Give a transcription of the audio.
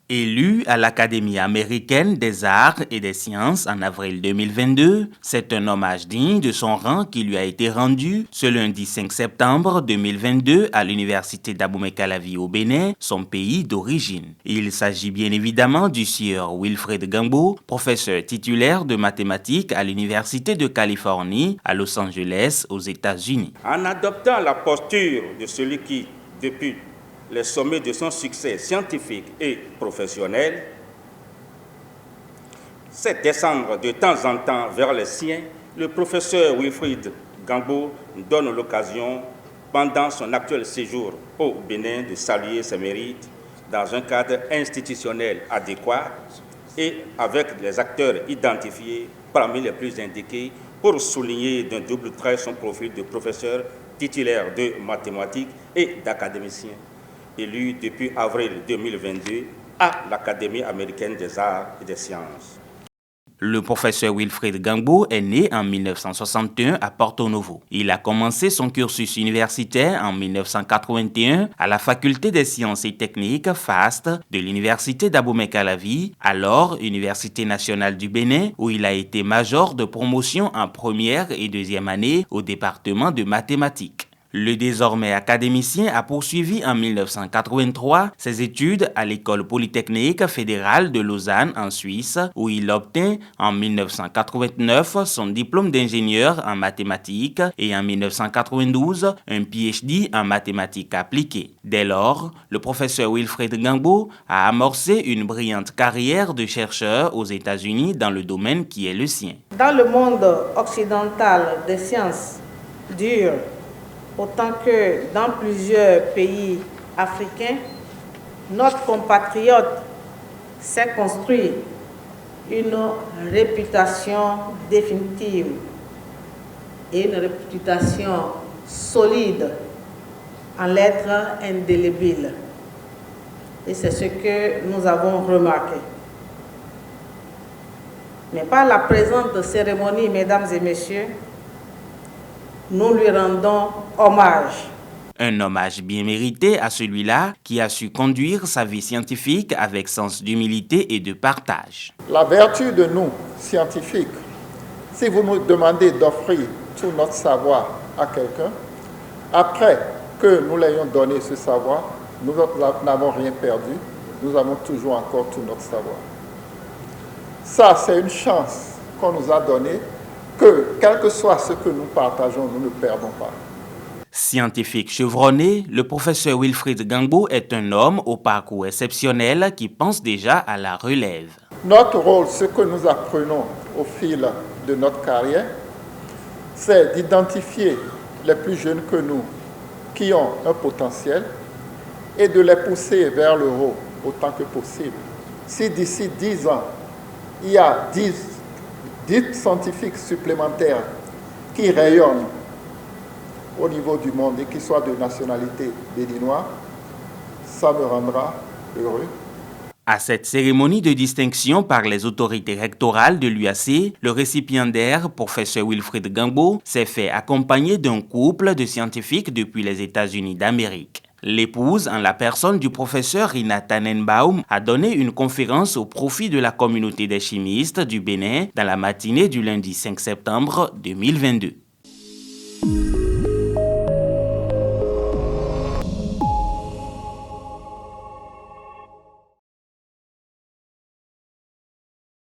Élu à l'Académie américaine des arts et des sciences en avril 2022, c'est un hommage digne de son rang qui lui a été rendu ce lundi 5 septembre 2022 à l'université d'Abomey-Calavi au Bénin, son pays d'origine. Il s'agit bien évidemment du sieur Wilfrid Gangbo, professeur titulaire de mathématiques à l'université de Californie à Los Angeles aux États-Unis. En adoptant la posture de celui qui, depuis les sommets de son succès scientifique et professionnel, c'est descendre de temps en temps vers les siens, le professeur Wilfrid Gangbo donne l'occasion, pendant son actuel séjour au Bénin, de saluer ses mérites dans un cadre institutionnel adéquat et avec les acteurs identifiés parmi les plus indiqués pour souligner d'un double trait son profil de professeur titulaire de mathématiques et d'académicien, élu depuis avril 2022 à l'Académie américaine des arts et des sciences. Le professeur Wilfrid Gangbo est né en 1961 à Porto Novo. Il a commencé son cursus universitaire en 1981 à la Faculté des sciences et techniques FAST de l'université d'Abomey-Calavi, alors Université nationale du Bénin, où il a été major de promotion en première et deuxième année au département de mathématiques. Le désormais académicien a poursuivi en 1983 ses études à l'École polytechnique fédérale de Lausanne en Suisse, où il obtint en 1989 son diplôme d'ingénieur en mathématiques et en 1992 un PhD en mathématiques appliquées. Dès lors, le professeur Wilfrid Gangbo a amorcé une brillante carrière de chercheur aux États-Unis dans le domaine qui est le sien. Dans le monde occidental des sciences dures, autant que dans plusieurs pays africains, notre compatriote s'est construit une réputation définitive et une réputation solide en lettres indélébiles. Et c'est ce que nous avons remarqué. Mais par la présente cérémonie, mesdames et messieurs, nous lui rendons hommage. Un hommage bien mérité à celui-là qui a su conduire sa vie scientifique avec sens d'humilité et de partage. La vertu de nous, scientifiques, si vous nous demandez d'offrir tout notre savoir à quelqu'un, après que nous l'ayons donné ce savoir, nous n'avons rien perdu, nous avons toujours encore tout notre savoir. Ça, c'est une chance qu'on nous a donnée, que, quel que soit ce que nous partageons, nous ne perdons pas. Scientifique chevronné, le professeur Wilfrid Gangbo est un homme au parcours exceptionnel qui pense déjà à la relève. Notre rôle, ce que nous apprenons au fil de notre carrière, c'est d'identifier les plus jeunes que nous qui ont un potentiel et de les pousser vers le haut autant que possible. Si d'ici 10 ans, il y a 10 scientifiques supplémentaires qui rayonnent au niveau du monde et qui soient de nationalité béninoise, ça me rendra heureux. À cette cérémonie de distinction par les autorités rectorales de l'UAC, le récipiendaire, professeur Wilfrid Gangbo, s'est fait accompagner d'un couple de scientifiques depuis les États-Unis d'Amérique. L'épouse, en la personne du professeur Rina Tannenbaum, a donné une conférence au profit de la communauté des chimistes du Bénin dans la matinée du lundi 5 septembre 2022.